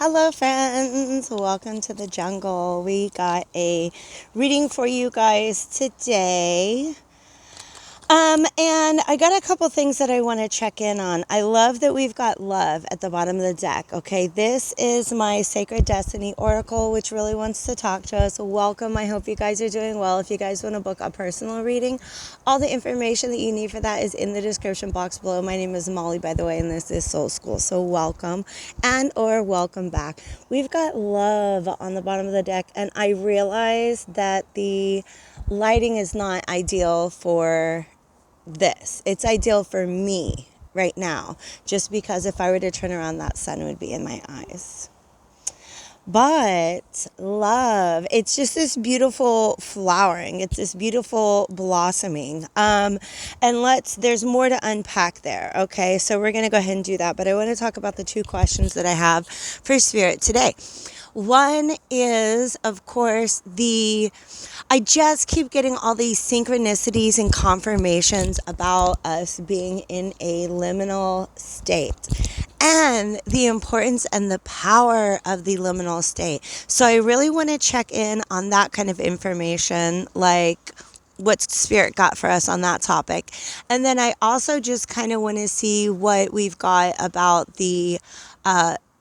Hello friends, welcome to the jungle. We got a reading for you guys today. And I got a couple things that I want to check in on. I love that we've got love at the bottom of the deck. Okay, this is my Sacred Destiny Oracle, which really wants to talk to us. Welcome. I hope you guys are doing well. If you guys want to book a personal reading, all the information that you need for that is in the description box below. My name is Molly, by the way, and this is Soul School. So welcome and or welcome back. We've got love on the bottom of the deck, and I realize that the lighting is not ideal for this. It's ideal for me right now, just because if I were to turn around, that sun would be in my eyes. But love, it's just this beautiful flowering. It's this beautiful blossoming. And there's more to unpack there. Okay, so we're going to go ahead and do that. But I want to talk about the two questions that I have for Spirit today. One is, of course, I just keep getting all these synchronicities and confirmations about us being in a liminal state and the importance and the power of the liminal state. So I really want to check in on that kind of information, like what Spirit got for us on that topic. And then I also just kind of want to see what we've got about the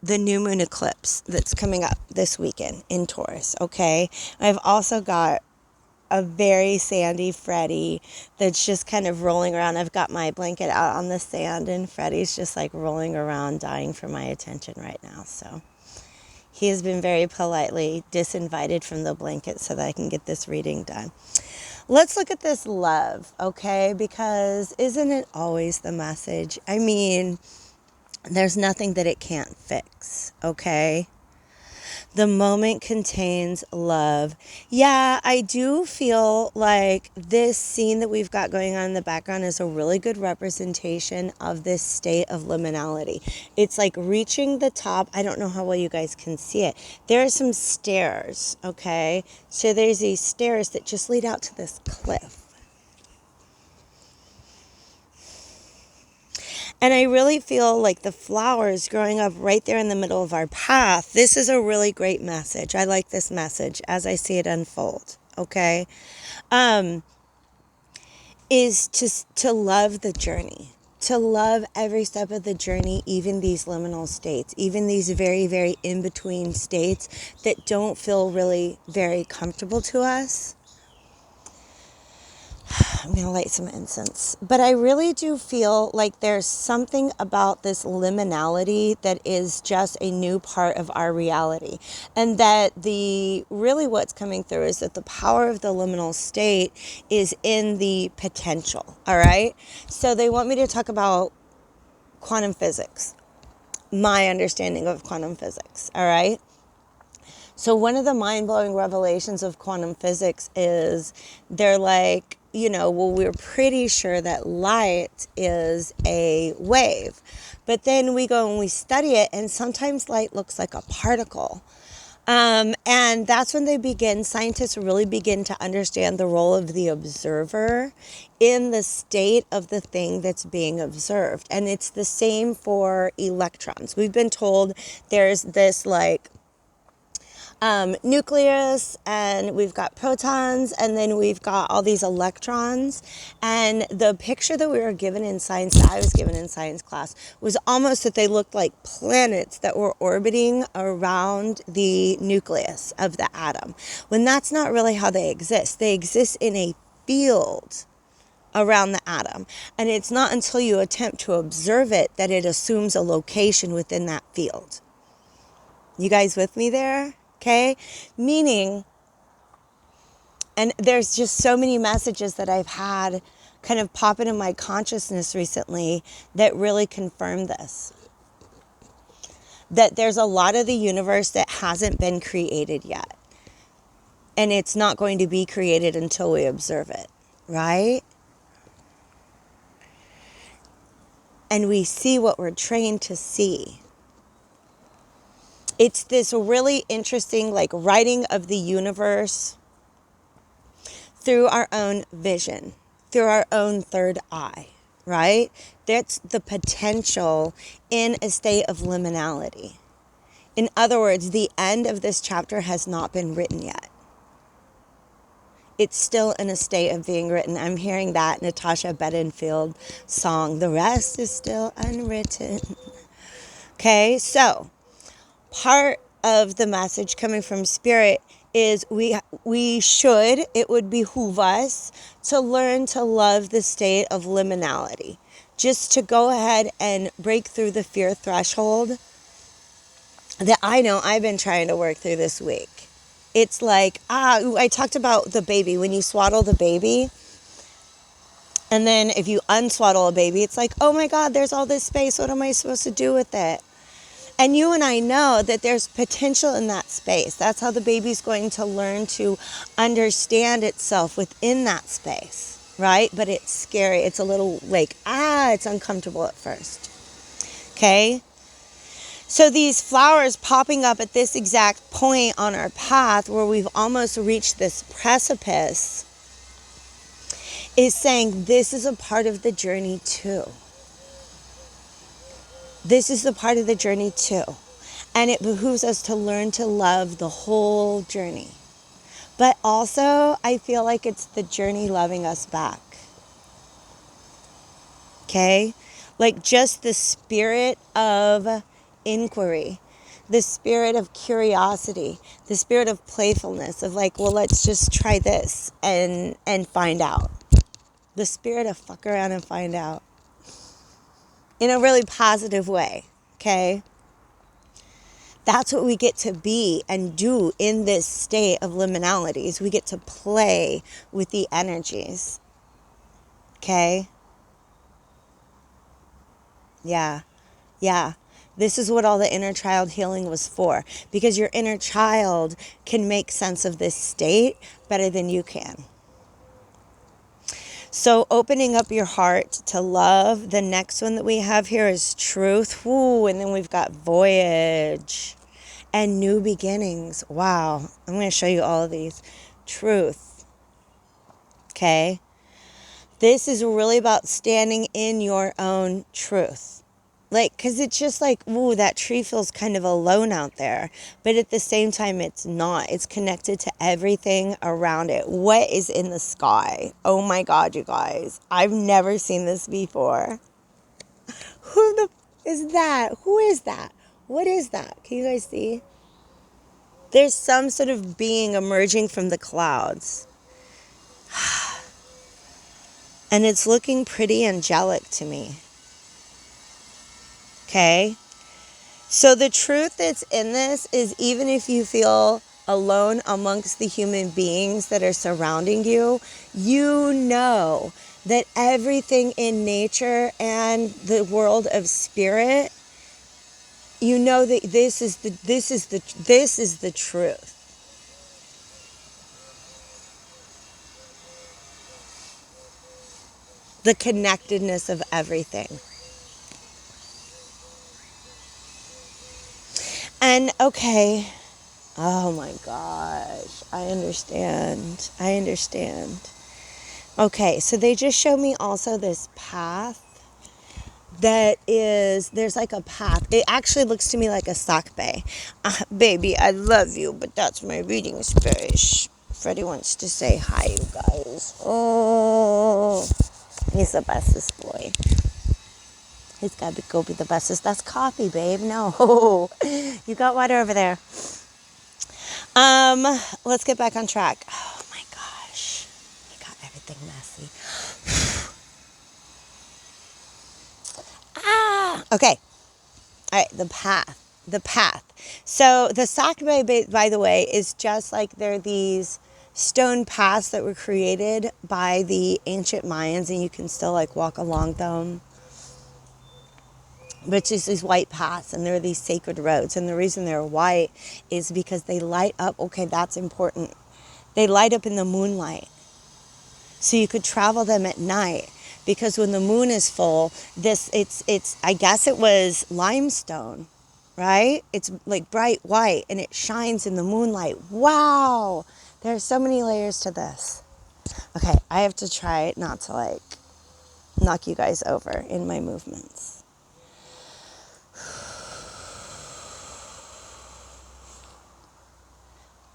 new moon eclipse that's coming up this weekend in Taurus. Okay, I've also got a very sandy Freddie that's just kind of rolling around. I've got my blanket out on the sand, and Freddie's just like rolling around, dying for my attention right now. So he has been very politely disinvited from the blanket so that I can get this reading done. Let's look at this love, okay? Because isn't it always the message? I mean, there's nothing that it can't fix, okay? The moment contains love. Yeah, I do feel like this scene that we've got going on in the background is a really good representation of this state of liminality. It's like reaching the top. I don't know how well you guys can see it. There are some stairs, okay? So there's these stairs that just lead out to this cliff. And I really feel like the flowers growing up right there in the middle of our path, this is a really great message. I like this message as I see it unfold, okay? Is to love the journey, to love every step of the journey, even these liminal states, even these very, very in-between states that don't feel really very comfortable to us. I'm going to light some incense. But I really do feel like there's something about this liminality that is just a new part of our reality. And that really what's coming through is that the power of the liminal state is in the potential. All right. So they want me to talk about quantum physics, my understanding of quantum physics. All right. So one of the mind-blowing revelations of quantum physics is they're like, well, we're pretty sure that light is a wave. But then we go and we study it, and sometimes light looks like a particle. And that's when scientists really begin to understand the role of the observer in the state of the thing that's being observed. And it's the same for electrons. We've been told there's this nucleus, and we've got protons, and then we've got all these electrons. And the picture that we were given in science, that I was given in science class, was almost that they looked like planets that were orbiting around the nucleus of the atom, when that's not really how they exist. They exist in a field around the atom, and it's not until you attempt to observe it that it assumes a location within that field. You guys with me there? Okay, meaning, and there's just so many messages that I've had kind of pop into my consciousness recently that really confirm this. That there's a lot of the universe that hasn't been created yet. And it's not going to be created until we observe it, right? And we see what we're trained to see. It's this really interesting writing of the universe through our own vision, through our own third eye, right? That's the potential in a state of liminality. In other words, the end of this chapter has not been written yet. It's still in a state of being written. I'm hearing that Natasha Bedingfield song, "The rest is still unwritten." Okay, so part of the message coming from Spirit is it would behoove us to learn to love the state of liminality. Just to go ahead and break through the fear threshold that I know I've been trying to work through this week. It's like, I talked about the baby. When you swaddle the baby, and then if you unswaddle a baby, it's like, oh my God, there's all this space. What am I supposed to do with it? And you and I know that there's potential in that space. That's how the baby's going to learn to understand itself within that space, right? But it's scary. It's a little like, it's uncomfortable at first. Okay? So these flowers popping up at this exact point on our path where we've almost reached this precipice is saying this is a part of the journey too. This is the part of the journey too. And it behooves us to learn to love the whole journey. But also, I feel like it's the journey loving us back. Okay? Like just the spirit of inquiry, the spirit of curiosity, the spirit of playfulness, of like, well, let's just try this and find out. The spirit of fuck around and find out. In a really positive way. Okay? That's what we get to be and do in this state of liminalities. We get to play with the energies. Okay? Yeah. This is what all the inner child healing was for. Because your inner child can make sense of this state better than you can. So opening up your heart to love. The next one that we have here is truth. Ooh, and then we've got voyage. And new beginnings. Wow. I'm going to show you all of these. Truth. Okay. This is really about standing in your own truth. Like, because it's just like, ooh, that tree feels kind of alone out there. But at the same time, it's not. It's connected to everything around it. What is in the sky? Oh my God, you guys. I've never seen this before. Who the is that? Who is that? What is that? Can you guys see? There's some sort of being emerging from the clouds. And it's looking pretty angelic to me. Okay? So the truth that's in this is even if you feel alone amongst the human beings that are surrounding you, you know that everything in nature and the world of spirit, you know that this is the truth. The connectedness of everything. And okay, oh my gosh, I understand. Okay, so they just showed me also this path that is, there's like a path. It actually looks to me like a sock bay. Baby, I love you, but that's my reading space. Freddie wants to say hi, you guys. Oh, he's the bestest boy. He's got to go be the bestest. That's coffee, babe. No, you got water over there. Let's get back on track. Oh my gosh, I got everything messy. Okay. All right, the path. So the Sakbe, by the way, is just like they're these stone paths that were created by the ancient Mayans, and you can still like walk along them. But it's just these white paths, and they're these sacred roads. And the reason they're white is because they light up. Okay, that's important. They light up in the moonlight. So you could travel them at night. Because when the moon is full, it's I guess it was limestone, right? It's like bright white, and it shines in the moonlight. Wow! There are so many layers to this. Okay, I have to try not to like knock you guys over in my movements.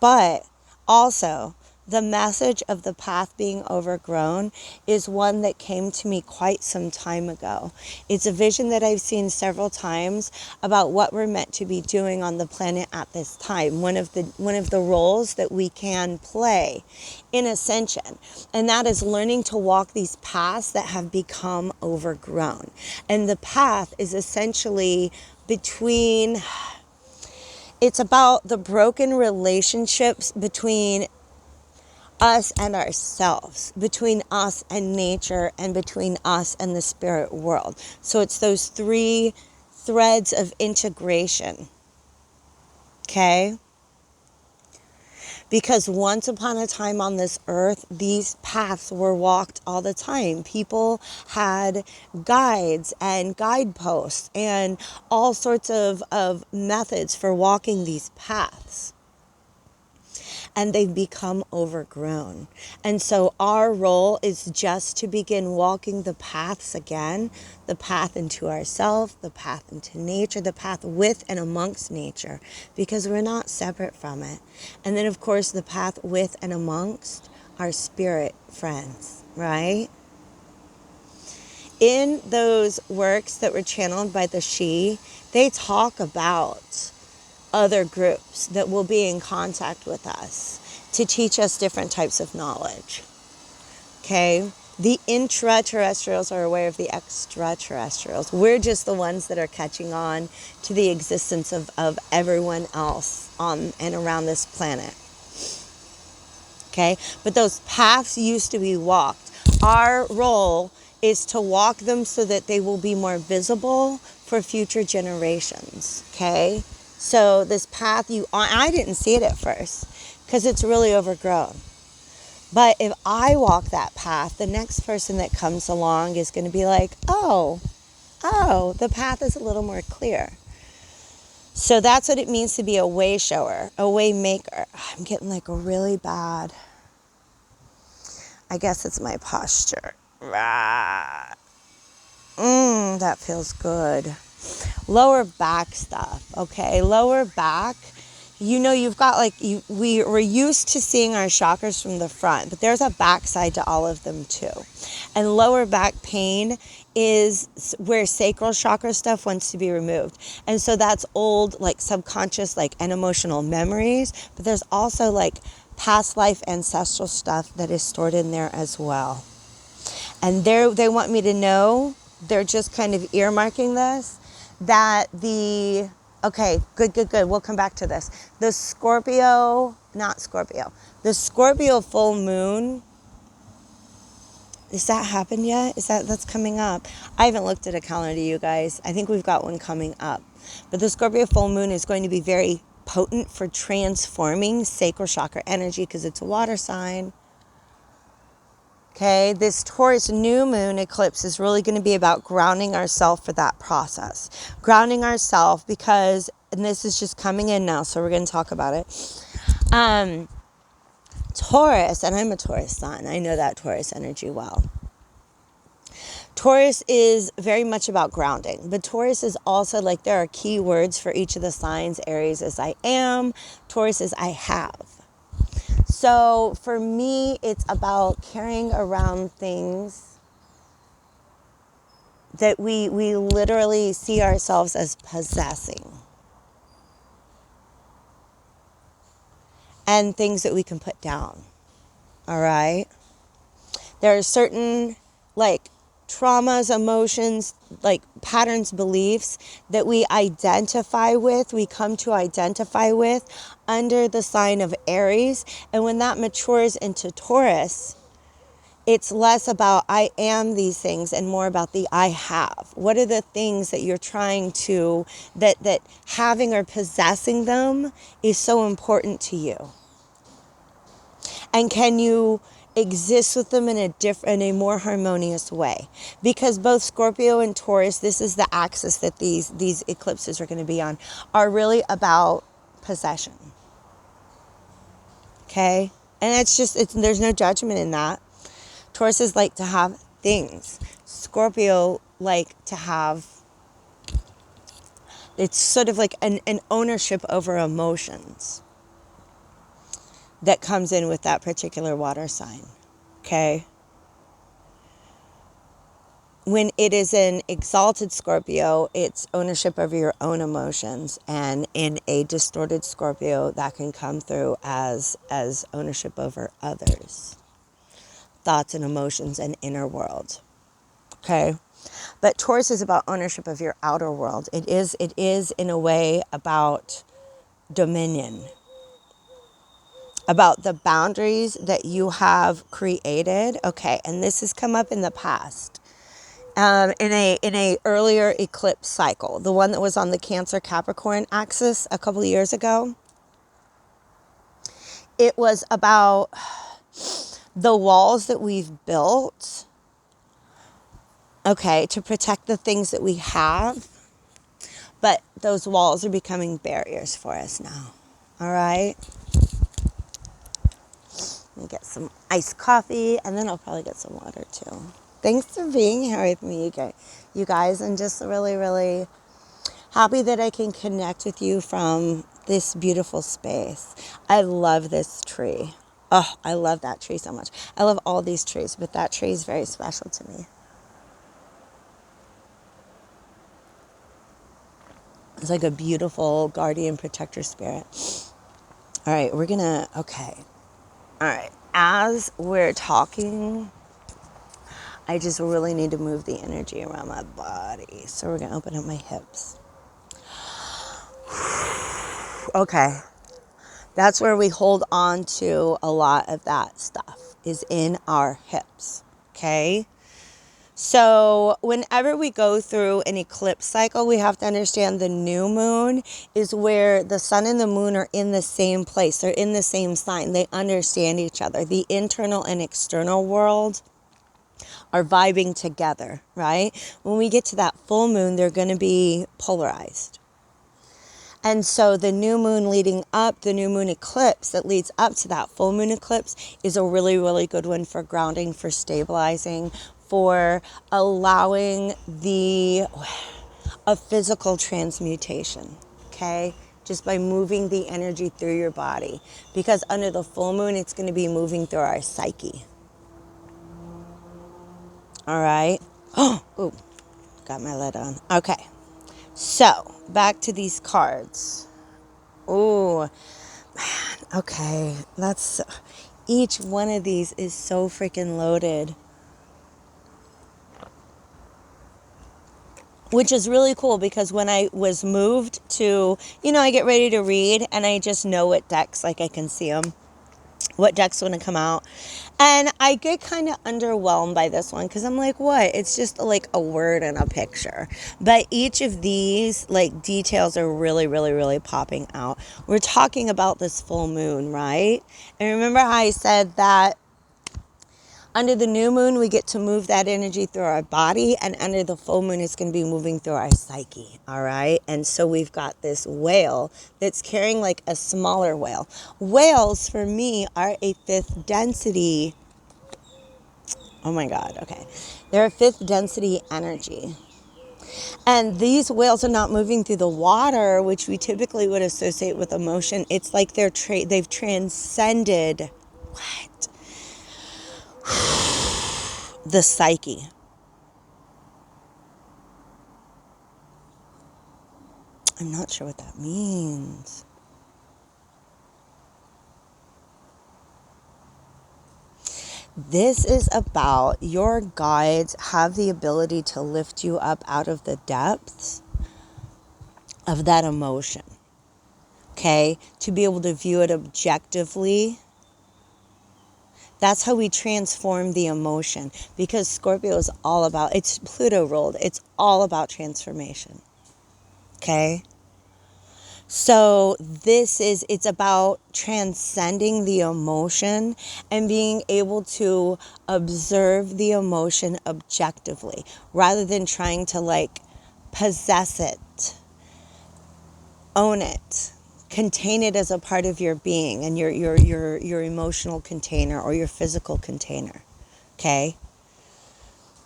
But also, the message of the path being overgrown is one that came to me quite some time ago. It's a vision that I've seen several times about what we're meant to be doing on the planet at this time. One of the roles that we can play in ascension, and that is learning to walk these paths that have become overgrown. And the path is essentially between, it's about the broken relationships between us and ourselves, between us and nature, and between us and the spirit world. So it's those three threads of integration. Okay? Because once upon a time on this earth, these paths were walked all the time. People had guides and guideposts and all sorts of methods for walking these paths. And they've become overgrown. And so our role is just to begin walking the paths again, the path into ourselves, the path into nature, the path with and amongst nature, because we're not separate from it. And then, of course, the path with and amongst our spirit friends, right? In those works that were channeled by the She, they talk about other groups that will be in contact with us to teach us different types of knowledge. Okay? The intraterrestrials are aware of the extraterrestrials. We're just the ones that are catching on to the existence of everyone else on and around this planet. Okay? But those paths used to be walked. Our role is to walk them so that they will be more visible for future generations. Okay? So this path, I didn't see it at first because it's really overgrown. But if I walk that path, the next person that comes along is going to be like, oh, the path is a little more clear. So that's what it means to be a way shower, a way maker. I'm getting like a really bad, I guess it's my posture. That feels good. Lower back stuff, okay? Lower back, you've got we were used to seeing our chakras from the front, but there's a back side to all of them too. And lower back pain is where sacral chakra stuff wants to be removed. And so that's old, subconscious, and emotional memories, but there's also past life ancestral stuff that is stored in there as well. And they want me to know, they're just kind of earmarking this, that the We'll come back to this. The Scorpio full moon, has that happened yet? That's coming up? I haven't looked at a calendar, you guys. I think we've got one coming up. But the Scorpio full moon is going to be very potent for transforming sacral chakra energy because it's a water sign. Okay, this Taurus new moon eclipse is really going to be about grounding ourselves for that process. Grounding ourselves because, and this is just coming in now, so we're going to talk about it. Taurus, and I'm a Taurus sun. I know that Taurus energy well. Taurus is very much about grounding, but Taurus is also there are key words for each of the signs. Aries is I am, Taurus is I have. So for me, it's about carrying around things that we literally see ourselves as possessing. And things that we can put down. All right? There are certain traumas, emotions, patterns, beliefs that we come to identify with under the sign of Aries. And when that matures into Taurus, it's less about I am these things and more about the I have. What are the things that you're trying to, that having or possessing them is so important to you? And can you exist with them in a more harmonious way? Because both Scorpio and Taurus, this is the axis that these eclipses are going to be on, are really about possession. Okay? And there's no judgment in that. Tauruses like to have things. Scorpio like to have, it's sort of like an ownership over emotions. that comes in with that particular water sign. Okay? When it is an exalted Scorpio, it's ownership of your own emotions. And in a distorted Scorpio, that can come through as ownership over others' thoughts and emotions and inner world. Okay? But Taurus is about ownership of your outer world. It is in a way about dominion, about the boundaries that you have created. Okay, and this has come up in the past. In a earlier eclipse cycle, the one that was on the Cancer Capricorn axis a couple of years ago, it was about the walls that we've built, okay, to protect the things that we have, but those walls are becoming barriers for us now. All right. Let me get some iced coffee, and then I'll probably get some water too. Thanks for being here with me, you guys. I'm just really, really happy that I can connect with you from this beautiful space. I love this tree. Oh, I love that tree so much. I love all these trees, but that tree is very special to me. It's like a beautiful guardian protector spirit. All right, okay. All right, as we're talking, I just really need to move the energy around my body. So we're going to open up my hips. Okay. That's where we hold on to a lot of that stuff, is in our hips. Okay. So whenever we go through an eclipse cycle, we have to understand the new moon is where the sun and the moon are in the same place. They're in the same sign. They understand each other. The internal and external world are vibing together, right? When we get to that full moon, they're going to be polarized. And so the new moon leading up, the new moon eclipse that leads up to that full moon eclipse is a really, really good one for grounding, for stabilizing, for allowing a physical transmutation, okay? Just by moving the energy through your body. Because under the full moon, it's going to be moving through our psyche. All right. Oh, got my lid on. Okay. So, back to these cards. Oh, man. Okay. Each one of these is so freaking loaded. Which is really cool because when I was moved to, I get ready to read and I just know what decks, like I can see them. What decks want to come out. And I get kind of underwhelmed by this one because I'm like, what? It's just like a word and a picture. But each of these like details are really, really, really popping out. We're talking about this full moon, right? And remember how I said that under the new moon, we get to move that energy through our body, and under the full moon, it's going to be moving through our psyche, all right? And so we've got this whale that's carrying like a smaller whale. Whales, for me, are a fifth density. Oh my God, okay. They're a fifth density energy. And these whales are not moving through the water, which we typically would associate with emotion. It's like they've transcended what? The psyche. I'm not sure what that means. This is about your guides have the ability to lift you up out of the depths of that emotion. Okay? To be able to view it objectively. That's how we transform the emotion. Because Scorpio is all about, it's Pluto ruled. It's all about transformation. Okay? So it's about transcending the emotion and being able to observe the emotion objectively rather than trying to like possess it, own it, contain it as a part of your being and your emotional container or your physical container. Okay?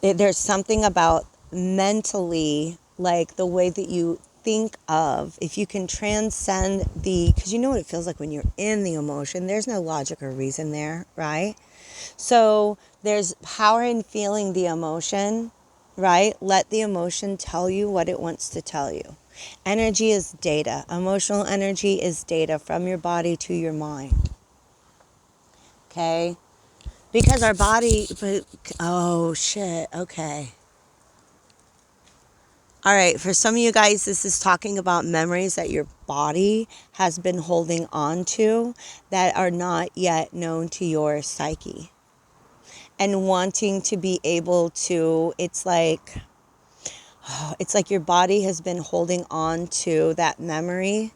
There's something about mentally, like the way that you think of, if you can transcend because you know what it feels like when you're in the emotion, there's no logic or reason there, right? So there's power in feeling the emotion, right? Let the emotion tell you what it wants to tell you. Energy is data. Emotional energy is data from your body to your mind. Okay? Because our body, oh shit, okay. All right, for some of you guys, this is talking about memories that your body has been holding on to that are not yet known to your psyche. And wanting to be able to, it's like your body has been holding on to that memory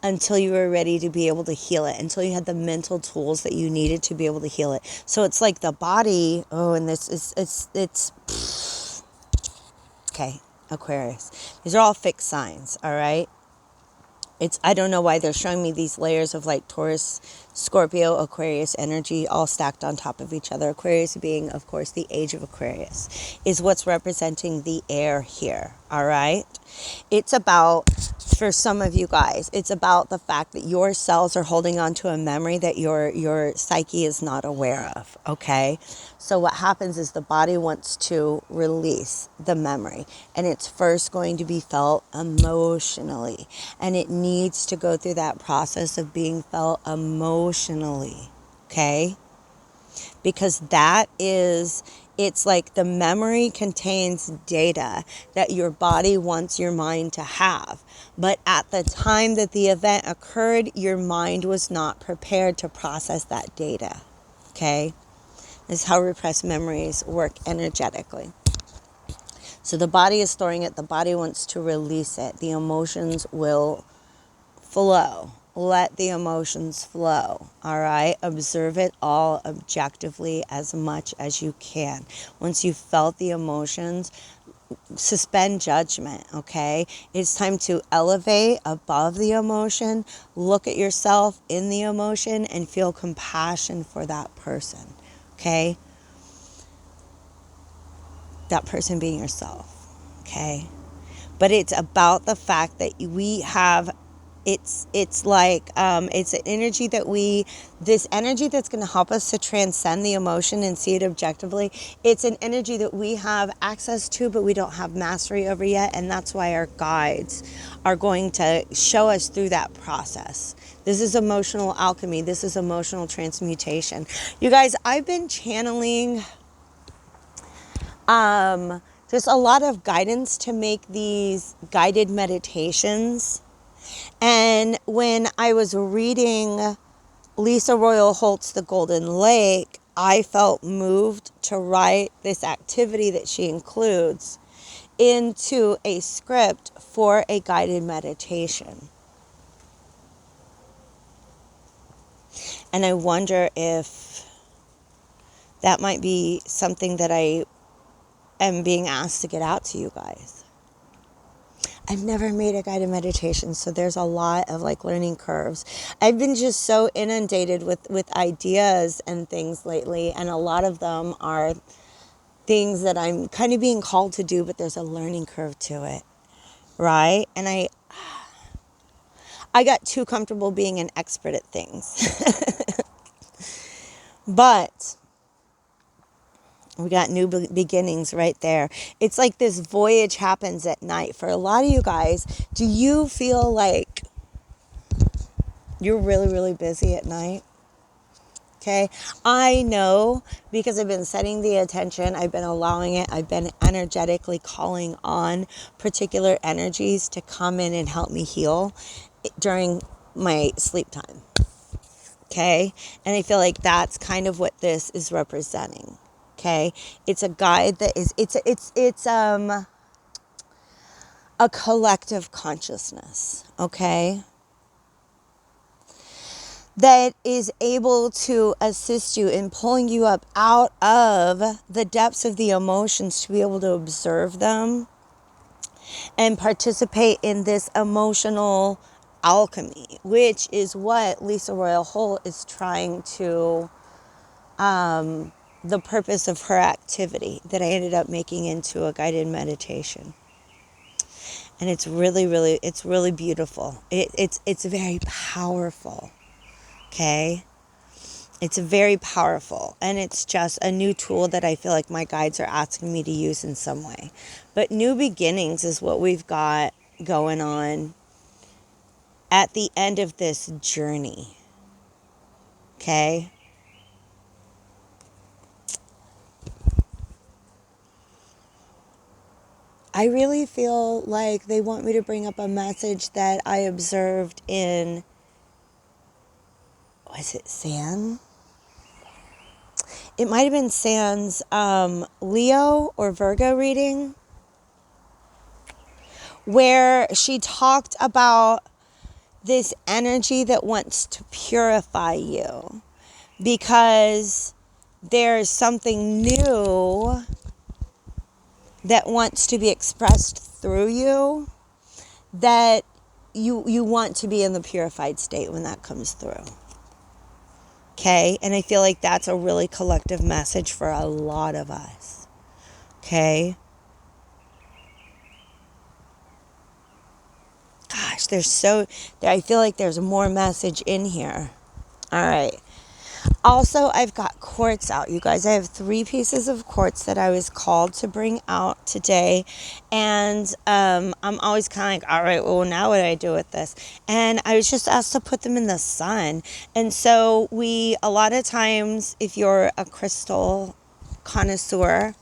until you were ready to be able to heal it, until you had the mental tools that you needed to be able to heal it. So it's like the body, and this is, it's okay, Aquarius. These are all fixed signs, all right? I don't know why they're showing me these layers of like Taurus, Scorpio, Aquarius energy all stacked on top of each other. Aquarius being, of course, the age of Aquarius is what's representing the air here. All right. It's about, for some of you guys, it's about the fact that your cells are holding on to a memory that your psyche is not aware of. Okay. So what happens is the body wants to release the memory, and it's first going to be felt emotionally, and it needs to go through that process of being felt emotionally, okay? Because it's like the memory contains data that your body wants your mind to have. But at the time that the event occurred, your mind was not prepared to process that data, okay? This is how repressed memories work energetically. So the body is storing it. The body wants to release it. The emotions will flow. Let the emotions flow. All right. Observe it all objectively as much as you can. Once you've felt the emotions, suspend judgment. Okay. It's time to elevate above the emotion. Look at yourself in the emotion and feel compassion for that person. Okay. That person being yourself. Okay. But it's about the fact that we have, it's like, it's an energy this energy that's going to help us to transcend the emotion and see it objectively. It's an energy that we have access to, but we don't have mastery over yet. And that's why our guides are going to show us through that process. This is emotional alchemy. This is emotional transmutation. You guys, I've been channeling, there's a lot of guidance to make these guided meditations. And when I was reading Lisa Royal Holt's The Golden Lake, I felt moved to write this activity that she includes into a script for a guided meditation. And I wonder if that might be something that I am being asked to get out to you guys. I've never made a guided meditation, so there's a lot of like learning curves. I've been just so inundated with ideas and things lately, and a lot of them are things that I'm kind of being called to do, but there's a learning curve to it, right? And I got too comfortable being an expert at things. But we got new beginnings right there. It's like this voyage happens at night. For a lot of you guys, do you feel like you're really, really busy at night? Okay. I know because I've been setting the attention. I've been allowing it. I've been energetically calling on particular energies to come in and help me heal during my sleep time. Okay. And I feel like that's kind of what this is representing. Okay. It's a guide that is, it's a collective consciousness. Okay. That is able to assist you in pulling you up out of the depths of the emotions to be able to observe them and participate in this emotional alchemy, which is what Lisa Royal Holt is trying to, the purpose of her activity that I ended up making into a guided meditation. And it's really beautiful. It's very powerful. Okay? It's very powerful, and it's just a new tool that I feel like my guides are asking me to use in some way. But new beginnings is what we've got going on at the end of this journey. Okay? I really feel like they want me to bring up a message that I observed in, was it San? It might have been San's Leo or Virgo reading, where she talked about this energy that wants to purify you because there's something new that wants to be expressed through you, that you want to be in the purified state when that comes through. Okay? And I feel like that's a really collective message for a lot of us. Okay? Gosh, I feel like there's more message in here. All right. Also, I've got quartz out, you guys. I have 3 pieces of quartz that I was called to bring out today. And I'm always kind of like, all right, well, now what do I do with this? And I was just asked to put them in the sun. And so a lot of times, if you're a crystal connoisseur,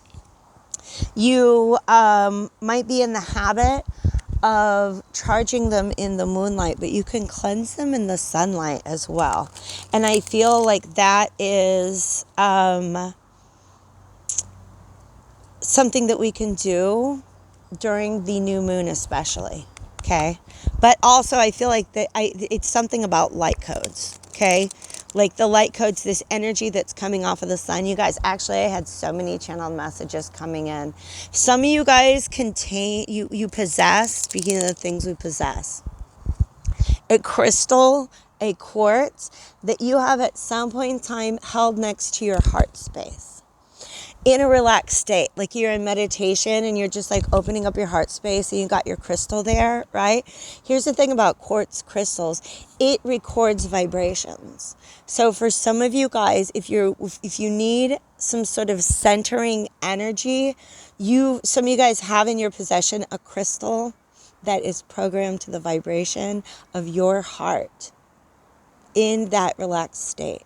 you might be in the habit of charging them in the moonlight, but you can cleanse them in the sunlight as well. And I feel like that is something that we can do during the new moon especially. Okay? But also I feel like it's something about light codes. Okay? Like the light codes, this energy that's coming off of the sun. You guys, actually, I had so many channeled messages coming in. Some of you guys you possess, speaking of the things we possess, a crystal, a quartz that you have at some point in time held next to your heart space in a relaxed state, like you're in meditation and you're just like opening up your heart space and you got your crystal there, right? Here's the thing about quartz crystals. It records vibrations. So for some of you guys, if you need some sort of centering energy, some of you guys have in your possession a crystal that is programmed to the vibration of your heart in that relaxed state.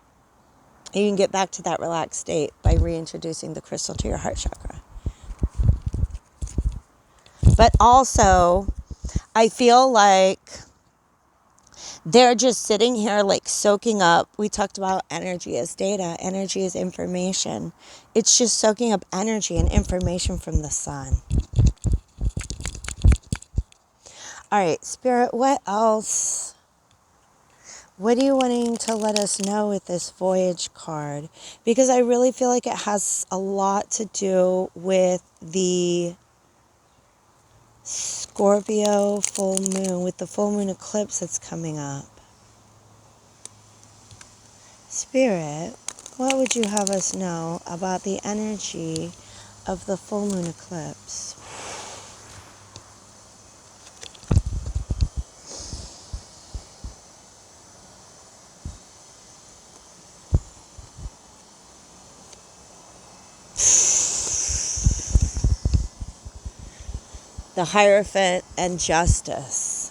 And you can get back to that relaxed state by reintroducing the crystal to your heart chakra. But also, I feel like they're just sitting here like soaking up. We talked about energy as data, energy as information. It's just soaking up energy and information from the sun. All right, Spirit, what else? What are you wanting to let us know with this voyage card? Because I really feel like it has a lot to do with the Scorpio full moon, with the full moon eclipse that's coming up. Spirit, what would you have us know about the energy of the full moon eclipse? The Hierophant and Justice.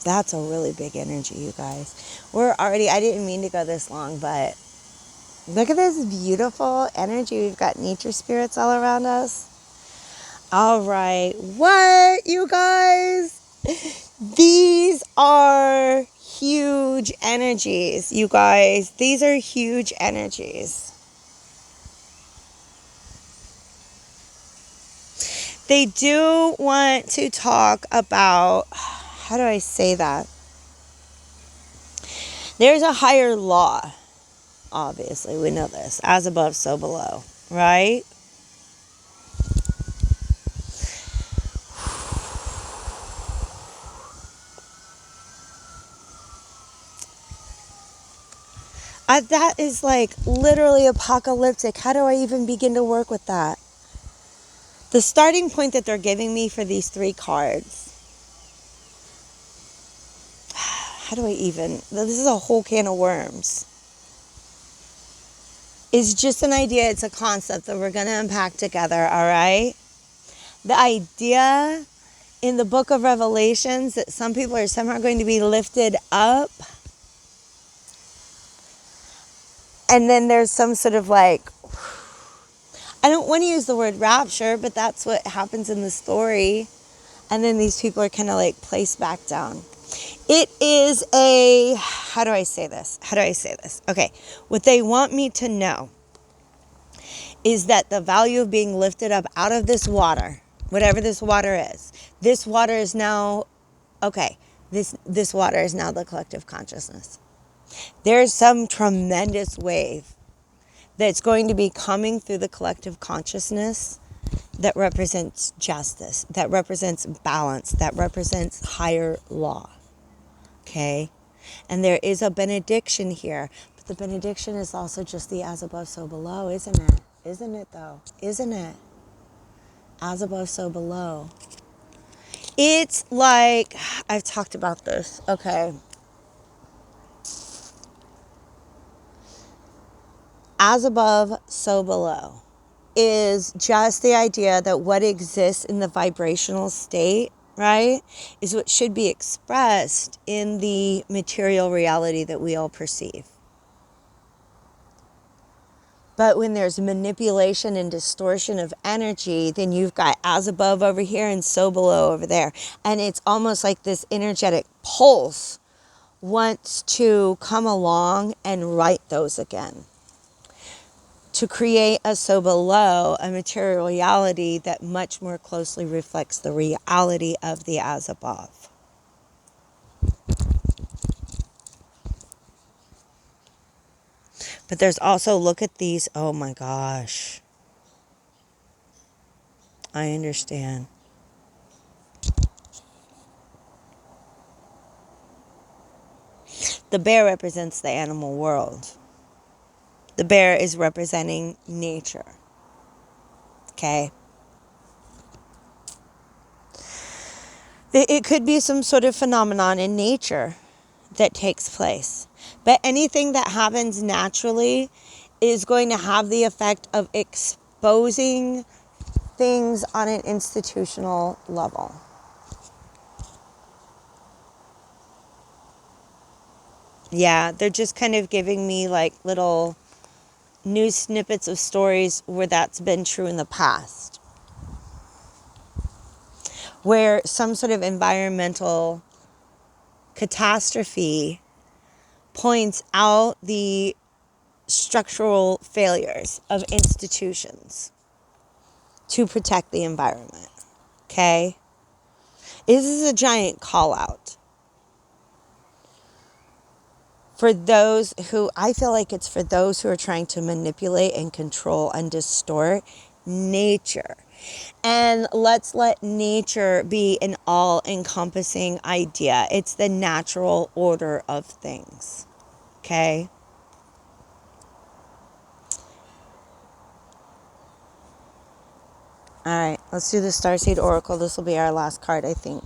That's a really big energy, you guys. I didn't mean to go this long, but look at this beautiful energy. We've got nature spirits all around us. All right. What, you guys? These are huge energies, you guys. These are huge energies. They do want to talk about, how do I say that? There's a higher law. Obviously, we know this. As above, so below, right? That is like literally apocalyptic. How do I even begin to work with that? The starting point that they're giving me for these 3 cards, how do I even, this is a whole can of worms. It's just an idea, it's a concept that we're going to unpack together, all right? The idea in the book of Revelations that some people are somehow going to be lifted up. And then there's some sort of like, I don't want to use the word rapture, but that's what happens in the story. And then these people are kind of like placed back down. It is a, how do I say this? Okay, what they want me to know is that the value of being lifted up out of this water, whatever this water is now, okay, this water is now the collective consciousness. There's some tremendous wave that's going to be coming through the collective consciousness that represents justice, that represents balance, that represents higher law. Okay? And there is a benediction here, but the benediction is also just the as above, so below, isn't it? Isn't it though? Isn't it? As above, so below. It's like, I've talked about this, okay. As above, so below is just the idea that what exists in the vibrational state, right, is what should be expressed in the material reality that we all perceive. But when there's manipulation and distortion of energy, then you've got as above over here and so below over there. And it's almost like this energetic pulse wants to come along and right those again. To create a so below, a material reality that much more closely reflects the reality of the as above. But there's also, look at these, oh my gosh. I understand. The bear represents the animal world. The bear is representing nature. Okay? It could be some sort of phenomenon in nature that takes place. But anything that happens naturally is going to have the effect of exposing things on an institutional level. Yeah, they're just kind of giving me like little news snippets of stories where that's been true in the past. Where some sort of environmental catastrophe points out the structural failures of institutions to protect the environment. Okay? This is a giant call out. For those who, I feel like it's for those who are trying to manipulate and control and distort nature. And let's let nature be an all-encompassing idea. It's the natural order of things. Okay? All right, let's do the Starseed Oracle. This will be our last card, I think.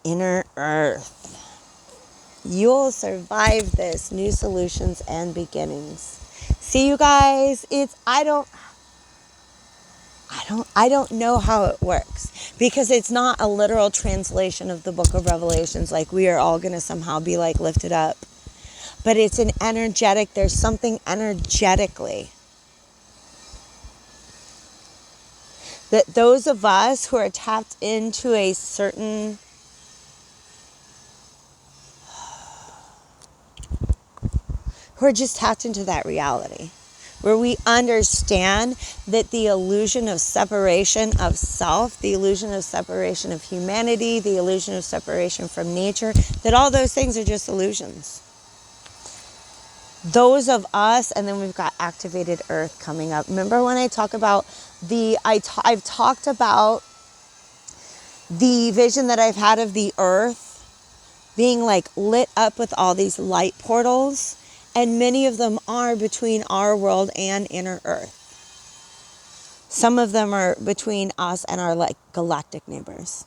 Inner Earth. You'll survive this. New solutions and beginnings. See, you guys, I don't know how it works, because it's not a literal translation of the book of Revelations, like we are all going to somehow be like lifted up. But it's an energetic, there's something energetically that those of us who are tapped into a certain who are just tapped into that reality, where we understand that the illusion of separation of self, the illusion of separation of humanity, the illusion of separation from nature, that all those things are just illusions. Those of us, and then we've got activated earth coming up. Remember when I talk about I've talked about the vision that I've had of the earth being like lit up with all these light portals, and many of them are between our world and inner Earth. Some of them are between us and our like galactic neighbors.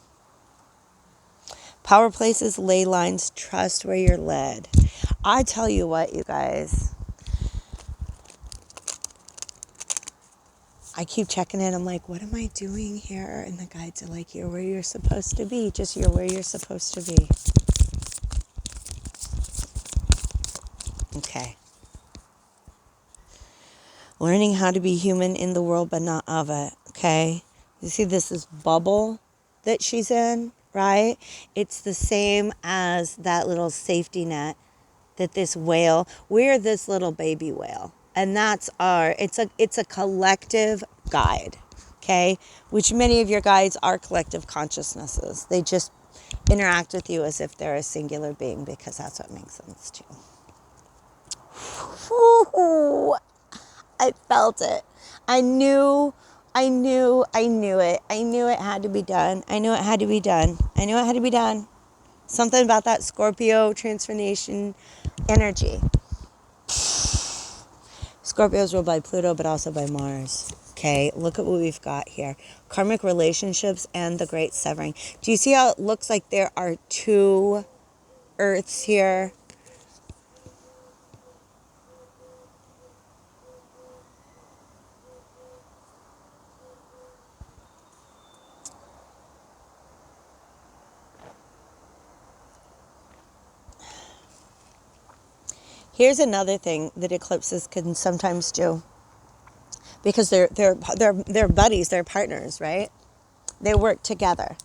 Power places, ley lines, trust where you're led. I tell you what, you guys, I keep checking in. I'm like, what am I doing here? And the guides are like, you're where you're supposed to be. Just you're where you're supposed to be. Okay. Learning how to be human in the world, but not of it. Okay. You see this is bubble that she's in, right? It's the same as that little safety net that this whale, we're this little baby whale. And that's it's a collective guide, okay? Which many of your guides are collective consciousnesses. They just interact with you as if they're a singular being, because that's what makes sense to you. Ooh, I felt it. I knew it. I knew it had to be done. I knew it had to be done. I knew it had to be done. Something about that Scorpio transformation energy. Scorpio is ruled by Pluto, but also by Mars. Okay, look at what we've got here. Karmic relationships and the great severing. Do you see how it looks like there are two Earths here? Here's another thing that eclipses can sometimes do, because they're buddies, they're partners, right? They work together.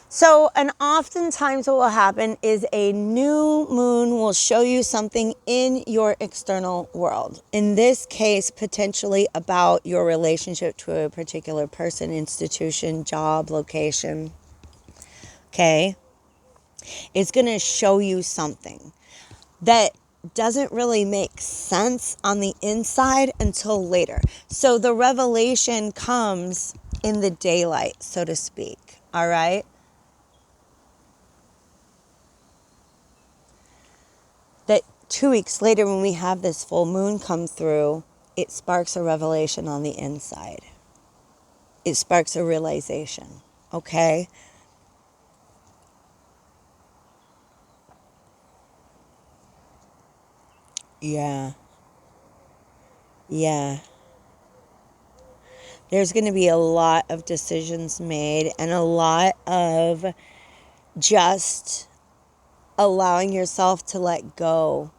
So, and oftentimes what will happen is a new moon will show you something in your external world. In this case, potentially about your relationship to a particular person, institution, job, location. Okay? It's going to show you something that doesn't really make sense on the inside until later. So the revelation comes in the daylight, so to speak. All right? That 2 weeks later, when we have this full moon come through, it sparks a revelation on the inside. It sparks a realization. Okay? Yeah. Yeah. There's going to be a lot of decisions made and a lot of just allowing yourself to let go.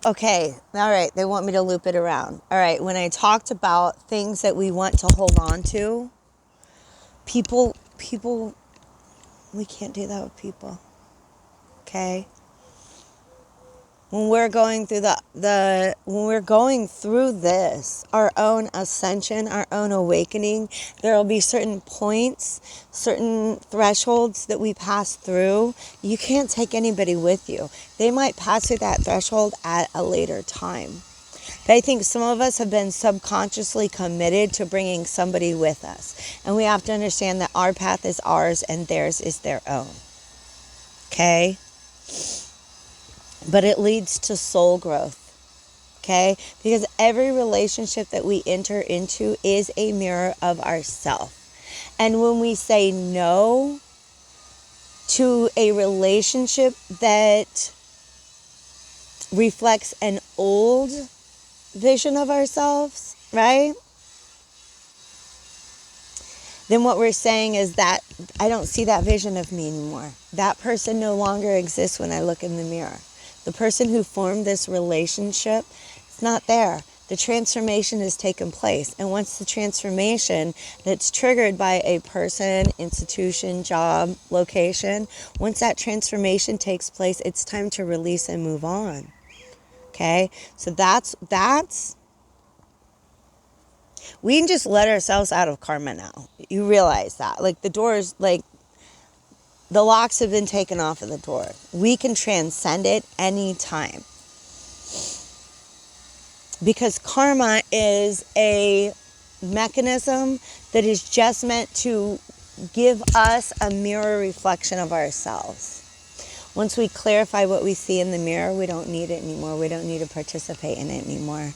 Okay, all right, they want me to loop it around. All right, when I talked about things that we want to hold on to, people, we can't do that with people, okay? When we're going through when we're going through this, our own ascension, our own awakening, there will be certain points, certain thresholds that we pass through. You can't take anybody with you. They might pass through that threshold at a later time. But I think some of us have been subconsciously committed to bringing somebody with us. And we have to understand that our path is ours and theirs is their own. Okay? But it leads to soul growth, okay? Because every relationship that we enter into is a mirror of ourself. And when we say no to a relationship that reflects an old vision of ourselves, right? Then what we're saying is that I don't see that vision of me anymore. That person no longer exists when I look in the mirror. The person who formed this relationship, it's not there. The transformation has taken place. And once the transformation that's triggered by a person, institution, job, location, once that transformation takes place, it's time to release and move on. Okay? So that's we can just let ourselves out of karma now. You realize that. Like the doors, like the locks have been taken off of the door. We can transcend it anytime. Because karma is a mechanism that is just meant to give us a mirror reflection of ourselves. Once we clarify what we see in the mirror, we don't need it anymore. We don't need to participate in it anymore.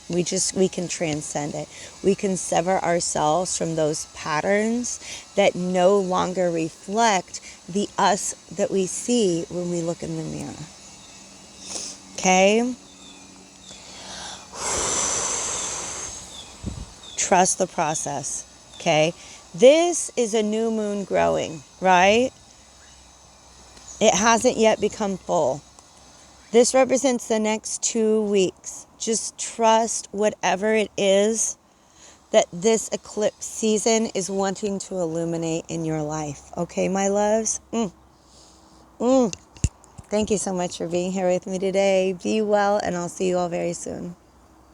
We can transcend it. We can sever ourselves from those patterns that no longer reflect the us that we see when we look in the mirror. Okay? Trust the process. Okay? This is a new moon growing, right? It hasn't yet become full. This represents the next 2 weeks. Just trust whatever it is that this eclipse season is wanting to illuminate in your life. Okay, my loves? Thank you so much for being here with me today. Be well, and I'll see you all very soon.